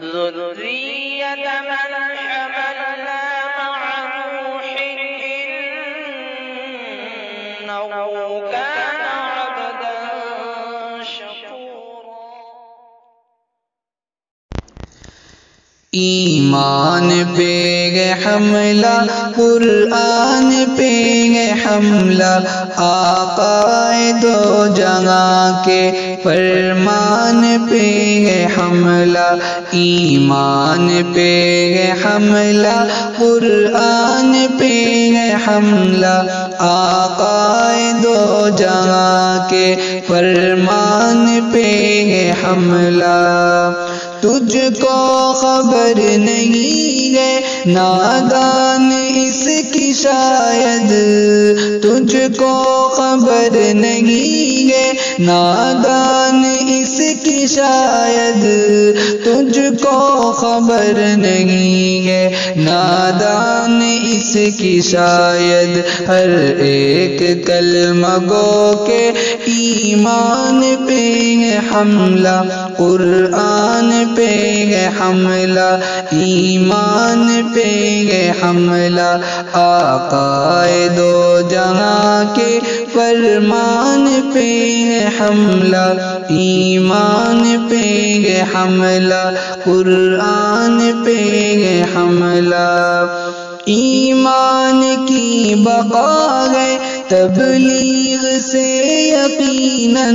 ذرية من حملنا مع نوح إنه كان عبدا شكورا۔ ایمان پہ ہے حملہ، قرآن پہ ہے حملہ، آقا دو جہاں کے فرمان پہ ہے حملہ۔ ایمان پہ ہے حملہ، قرآن پہ ہے حملہ، آقا دو جہاں کے فرمان پہ ہے حملہ۔ تجھ کو خبر نہیں ہے نادان اس کی شاید، تجھ کو خبر نہیں ہے نادان اس کی شاید، تجھ کو خبر نہیں ہے نادان اس کی شاید۔ ہر ایک کلمہ گو کے ایمان پہ ہے حملہ، قرآن پہ ہے حملہ، ایمان پہ ہے حملہ، آقا دو جہاں کے فرمان پہ ہے حملہ، ایمان پہ ہے حملہ، قرآن پہ ہے حملہ۔ ایمان کی بقا ہے تبلیغ سے یقیناً،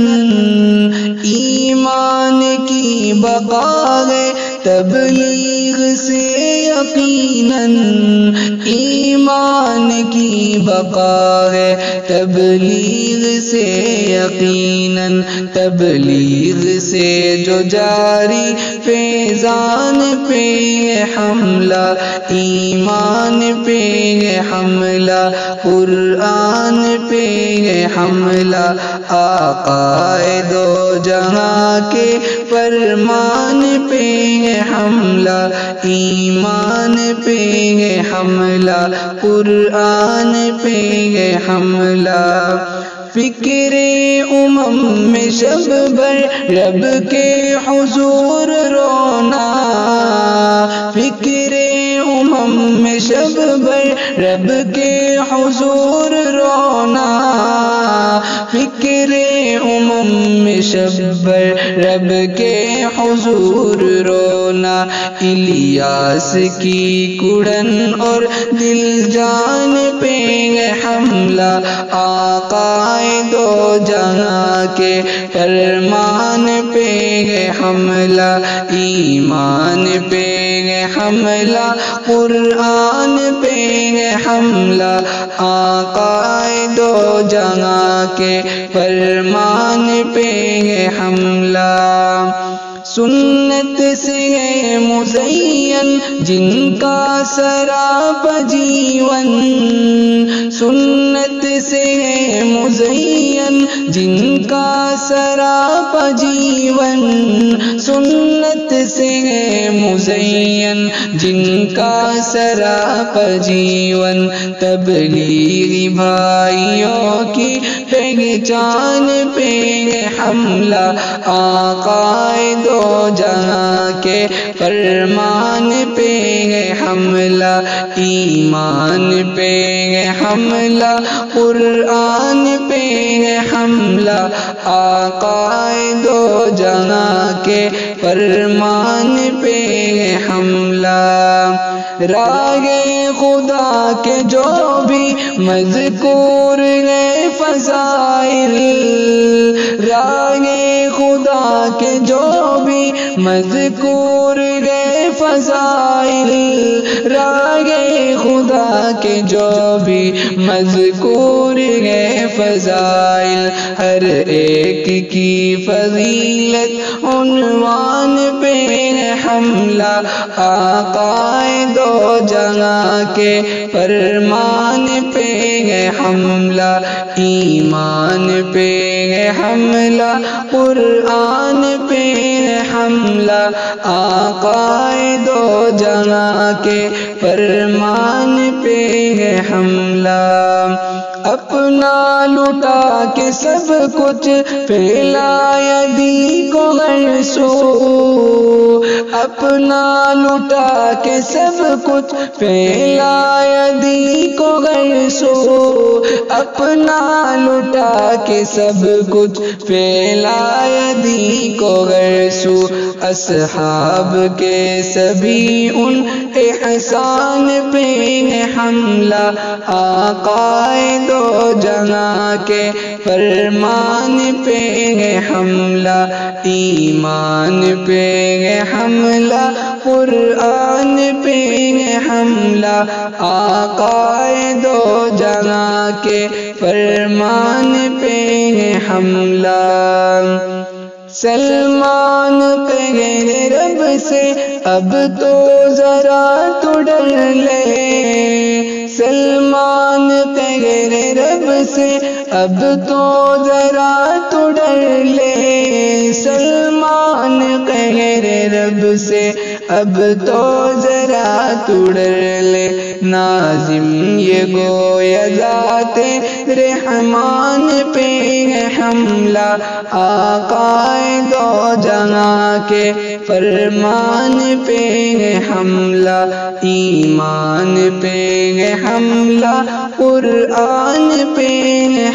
ایمان کی بقا ہے تبلیغ سے یقیناً، ایمان کی بقا ہے تبلیغ سے یقیناً، تبلیغ سے جو جاری فیضان پہ ہے حملہ، ایمان پہ ہے حملہ، قرآن پہ ہے حملہ، آقا دو جہاں کے فرمان پہ ہے حملہ، ایمان پہ ہے حملہ، قرآن پہ ہے حملہ۔ فکر میں شب بھر رب کے حضور رونا، فکر میں شب بھر رب کے حضور رونا، فکر میں شب بھر رب کے حضور رونا، الیاس کی کڑن اور دل جان پہ ہے حملہ، آقا دو جہاں کے فرمان پہ ہے حملہ، ایمان پہ ہے حملہ، قرآن پہ ہے حملہ، آقا دو جہاں کے فرمان پہ ہے حملہ۔ سنت سے ہے مزین جن کا سراپا جیون، سنت سے ہے مزین جن کا سراپا جیون، سنت سے ہے مزین جن کا سراپا جیون، تبلیغی بھائیوں کی پہچان پہ ہے حملہ، آقا دو جہاں کے فرمان پہ ہے حملہ، ایمان پہ ہے حملہ، قرآن پہ ہے حملہ، آقا دو جہاں کے فرمان پہ ہے حملہ۔ راہ خدا کے جو بھی مذکور ہے فضائل، راہ خدا کے جو بھی مذکور ہے فضائل، راہ خدا کے جو بھی مذکور ہے فضائل، ہر ایک کی فضیلت عنوان پہ ہے حملہ، آقا دو جہاں کے فرمان پہ ہے حملہ، ایمان پہ ہے حملہ، قرآن پہ ہے حملہ، آقا دو جہاں کے فرمان پہ ہے حملہ۔ اپنا لٹا کے سب کچھ پھیلایا دی کو غیر سو، اپنا لٹا کے سب کچھ پھیلایا دی کو غیر سو، اپنا لٹا کے سب کچھ پھیلایا دی کو غیر سو۔ اصحاب کے سبھی ان احسان پہ حملہ، آقا دو جہاں کے فرمان پہ حملہ، ایمان پہ حملہ، قرآن پہ حملہ، آقا دو جہاں کے فرمان پہ حملہ۔ سلمان کہے رب سے اب تو ذرا تو ڈر لے، سلمان کہے رب سے اب تو ذرا تو ڈر لے، سلمان کہے رب سے اب تو ذرا تو ڈر لے۔ ناظم یہ گویا ذات رحمان پہ حملہ، آقا دو جہاں کے فرمان پہ حملہ، ایمان پہ حملہ، قرآن پہ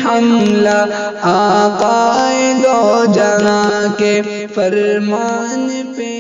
حملہ، آقا دو جہاں کے فرمان پہ